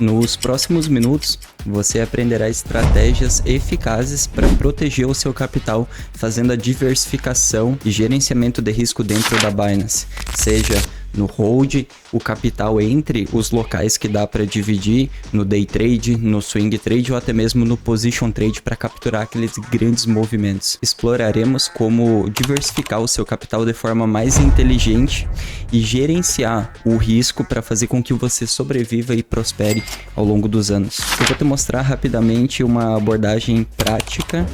Nos próximos minutos, você aprenderá estratégias eficazes para proteger o seu capital, fazendo a diversificação e gerenciamento de risco dentro da Binance, seja no hold, o capital entre os locais que dá para dividir, no day trade, no swing trade ou até mesmo no position trade para capturar aqueles grandes movimentos. Exploraremos como diversificar o seu capital de forma mais inteligente e gerenciar o risco para fazer com que você sobreviva e prospere ao longo dos anos. Eu vou te mostrar rapidamente uma abordagem prática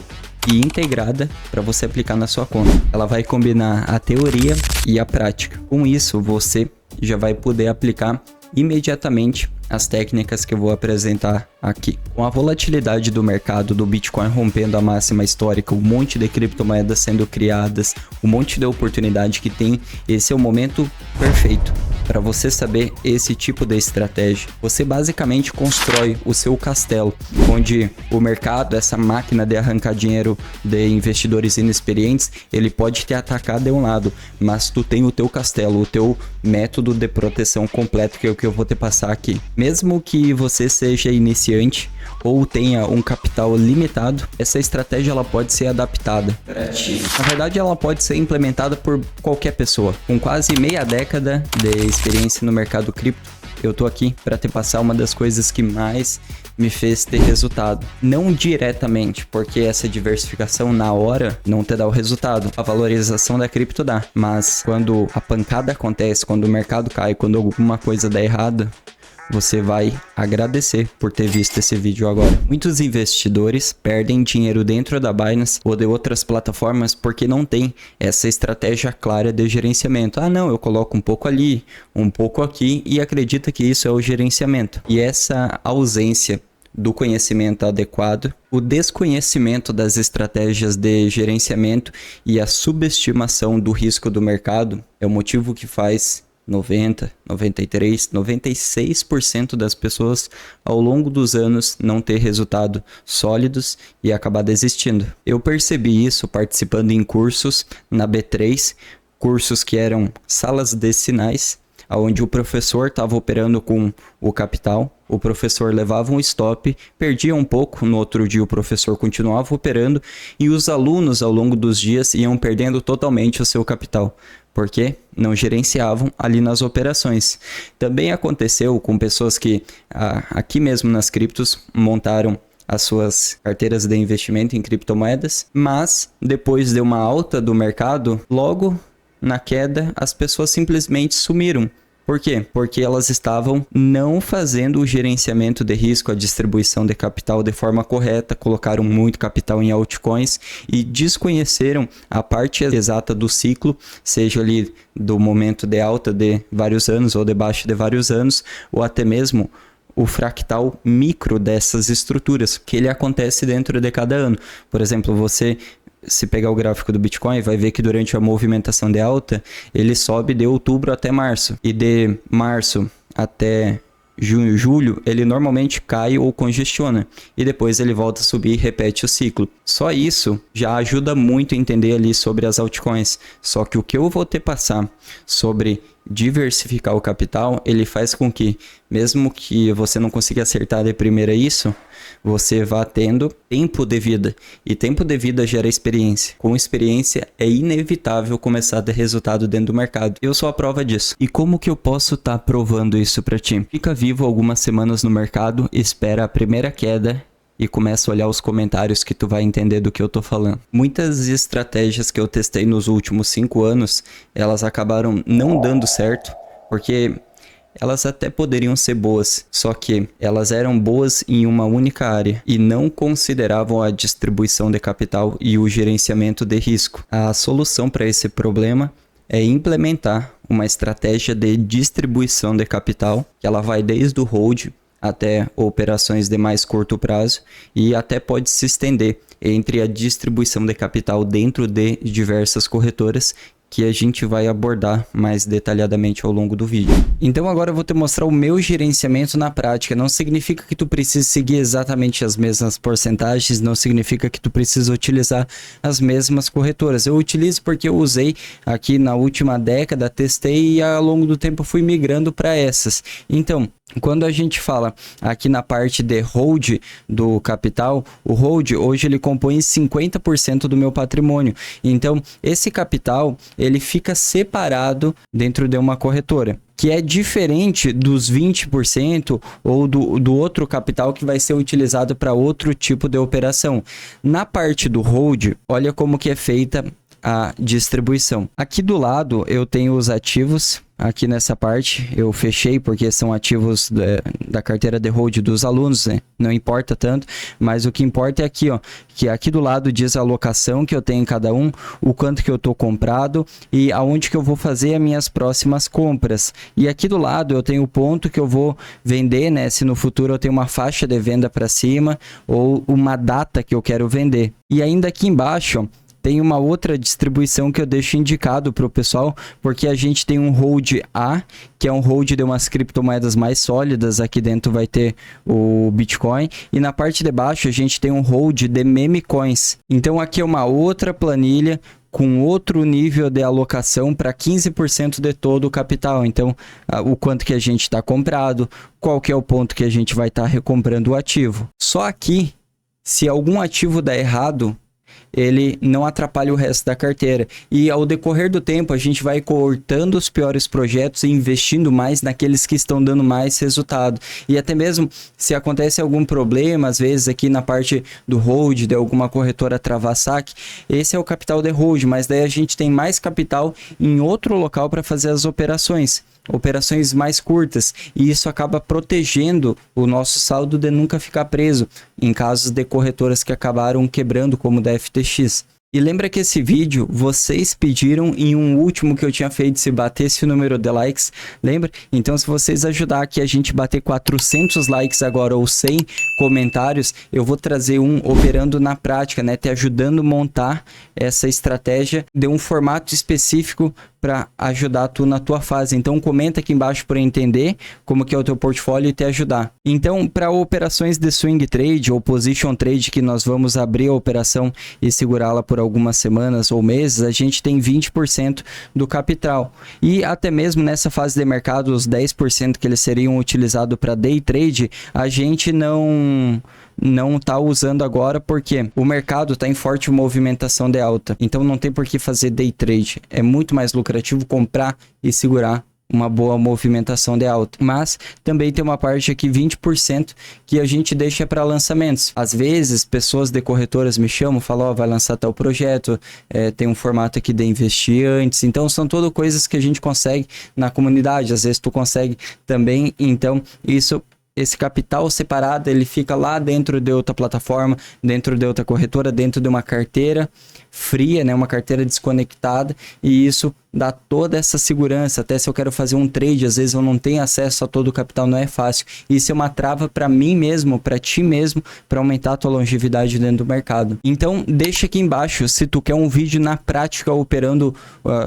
e integrada para você aplicar na sua conta. Ela vai combinar a teoria e a prática. Com isso, você já vai poder aplicar imediatamente as técnicas que eu vou apresentar aqui. Com a volatilidade do mercado do Bitcoin rompendo a máxima histórica, um monte de criptomoedas sendo criadas, um monte de oportunidade que tem, esse é o momento perfeito para você saber esse tipo de estratégia. Você basicamente constrói o seu castelo, onde o mercado, essa máquina de arrancar dinheiro de investidores inexperientes, ele pode te atacar de um lado, mas tu tem o teu castelo, o teu método de proteção completo, que é o que eu vou te passar aqui. Mesmo que você seja iniciante ou tenha um capital limitado, essa estratégia ela pode ser adaptada para ti. Na verdade, ela pode ser implementada por qualquer pessoa. Com quase meia década de experiência no mercado cripto, eu tô aqui para te passar uma das coisas que mais me fez ter resultado. Não diretamente, porque essa diversificação na hora não te dá o resultado. A valorização da cripto dá, mas quando a pancada acontece, quando o mercado cai, quando alguma coisa dá errada, você vai agradecer por ter visto esse vídeo agora. Muitos investidores perdem dinheiro dentro da Binance ou de outras plataformas porque não tem essa estratégia clara de gerenciamento. Ah, não, eu coloco um pouco ali, um pouco aqui e acredita que isso é o gerenciamento. E essa ausência do conhecimento adequado, o desconhecimento das estratégias de gerenciamento e a subestimação do risco do mercado é o motivo que faz 90, 93, 96% das pessoas ao longo dos anos não ter resultados sólidos e acabar desistindo. Eu percebi isso participando em cursos na B3, cursos que eram salas de sinais, onde o professor estava operando com o capital, o professor levava um stop, perdia um pouco, no outro dia o professor continuava operando e os alunos ao longo dos dias iam perdendo totalmente o seu capital, porque não gerenciavam ali nas operações. Também aconteceu com pessoas que aqui mesmo nas criptos montaram as suas carteiras de investimento em criptomoedas, mas depois de uma alta do mercado, logo na queda, as pessoas simplesmente sumiram. Por quê? Porque elas estavam não fazendo o gerenciamento de risco, a distribuição de capital de forma correta, colocaram muito capital em altcoins e desconheceram a parte exata do ciclo, seja ali do momento de alta de vários anos ou de baixa de vários anos, ou até mesmo o fractal micro dessas estruturas, que ele acontece dentro de cada ano. Por exemplo, você, se pegar o gráfico do Bitcoin, vai ver que durante a movimentação de alta, ele sobe de outubro até março. E de março até junho, julho, ele normalmente cai ou congestiona. E depois ele volta a subir e repete o ciclo. Só isso já ajuda muito a entender ali sobre as altcoins. Só que o que eu vou te passar sobre diversificar o capital, ele faz com que, mesmo que você não consiga acertar de primeira isso, você vá tendo tempo de vida. E tempo de vida gera experiência. Com experiência, é inevitável começar a ter resultado dentro do mercado. Eu sou a prova disso. E como que eu posso estar provando isso para ti? Fica vivo algumas semanas no mercado, espera a primeira queda e começa a olhar os comentários que tu vai entender do que eu tô falando. Muitas estratégias que eu testei nos últimos 5 anos, elas acabaram não dando certo, porque elas até poderiam ser boas, só que elas eram boas em uma única área e não consideravam a distribuição de capital e o gerenciamento de risco. A solução para esse problema é implementar uma estratégia de distribuição de capital, que ela vai desde o hold até operações de mais curto prazo e até pode se estender entre a distribuição de capital dentro de diversas corretoras que a gente vai abordar mais detalhadamente ao longo do vídeo. Então agora eu vou te mostrar o meu gerenciamento na prática. Não significa que tu precise seguir exatamente as mesmas porcentagens, não significa que tu precisa utilizar as mesmas corretoras. Eu utilizo porque eu usei aqui na última década, testei e ao longo do tempo fui migrando para essas. Então, quando a gente fala aqui na parte de hold do capital, o hold hoje ele compõe 50% do meu patrimônio. Então, esse capital ele fica separado dentro de uma corretora, que é diferente dos 20% ou do outro capital que vai ser utilizado para outro tipo de operação. Na parte do hold, olha como que é feita a distribuição. Aqui do lado eu tenho os ativos. Aqui nessa parte eu fechei porque são ativos da carteira de hold dos alunos, né? Não importa tanto, mas o que importa é aqui, ó, que aqui do lado diz a alocação que eu tenho em cada um, o quanto que eu tô comprado e aonde que eu vou fazer as minhas próximas compras. E aqui do lado eu tenho o ponto que eu vou vender, né? Se no futuro eu tenho uma faixa de venda para cima ou uma data que eu quero vender. E ainda aqui embaixo, ó, tem uma outra distribuição que eu deixo indicado para o pessoal, porque a gente tem um hold A, que é um hold de umas criptomoedas mais sólidas. Aqui dentro vai ter o Bitcoin. E na parte de baixo a gente tem um hold de meme coins. Então aqui é uma outra planilha com outro nível de alocação para 15% de todo o capital. Então, o quanto que a gente está comprado, qual que é o ponto que a gente vai estar recomprando o ativo. Só aqui, se algum ativo der errado, ele não atrapalha o resto da carteira. E ao decorrer do tempo, a gente vai cortando os piores projetos e investindo mais naqueles que estão dando mais resultado. E até mesmo se acontece algum problema, às vezes aqui na parte do hold, de alguma corretora travar saque, esse é o capital de hold, mas daí a gente tem mais capital em outro local para fazer as operações mais curtas, e isso acaba protegendo o nosso saldo de nunca ficar preso em casos de corretoras que acabaram quebrando, como da FTX. E lembra que esse vídeo vocês pediram em um último que eu tinha feito, se batesse o número de likes, lembra? Então se vocês ajudar aqui a gente bater 400 likes agora ou 100 comentários, eu vou trazer um operando na prática, né? Te ajudando a montar essa estratégia de um formato específico para ajudar tu na tua fase. Então comenta aqui embaixo para entender como que é o teu portfólio e te ajudar. Então, para operações de swing trade ou position trade, que nós vamos abrir a operação e segurá-la por algumas semanas ou meses, a gente tem 20% do capital. E até mesmo nessa fase de mercado, os 10% que eles seriam utilizados para day trade, a gente não está usando agora porque o mercado está em forte movimentação de alta. Então não tem por que fazer day trade. É muito mais lucrativo comprar e segurar uma boa movimentação de alta. Mas também tem uma parte aqui, 20%, que a gente deixa para lançamentos. Às vezes, pessoas de corretoras me chamam, falam, vai lançar tal projeto, tem um formato aqui de investir antes. Então, são todas coisas que a gente consegue na comunidade. Às vezes, tu consegue também. Então, esse capital separado, ele fica lá dentro de outra plataforma, dentro de outra corretora, dentro de uma carteira fria, né? Uma carteira desconectada, e isso dá toda essa segurança. Até se eu quero fazer um trade, às vezes eu não tenho acesso a todo o capital, não é fácil. Isso é uma trava para mim mesmo, para ti mesmo, para aumentar a tua longevidade dentro do mercado. Então, deixa aqui embaixo se tu quer um vídeo na prática operando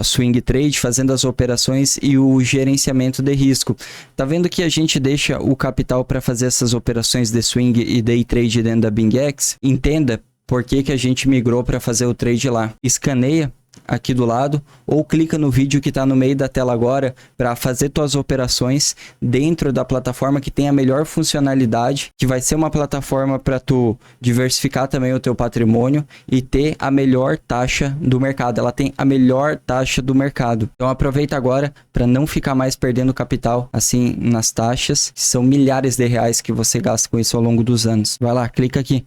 swing trade, fazendo as operações e o gerenciamento de risco. Tá vendo que a gente deixa o capital para fazer essas operações de swing e day trade dentro da BingX? Entenda por que a gente migrou para fazer o trade lá. Escaneia aqui do lado ou clica no vídeo que está no meio da tela agora para fazer tuas operações dentro da plataforma que tem a melhor funcionalidade, que vai ser uma plataforma para tu diversificar também o teu patrimônio e ter a melhor taxa do mercado. Ela tem a melhor taxa do mercado. Então aproveita agora para não ficar mais perdendo capital assim nas taxas, que são milhares de reais que você gasta com isso ao longo dos anos. Vai lá, clica aqui.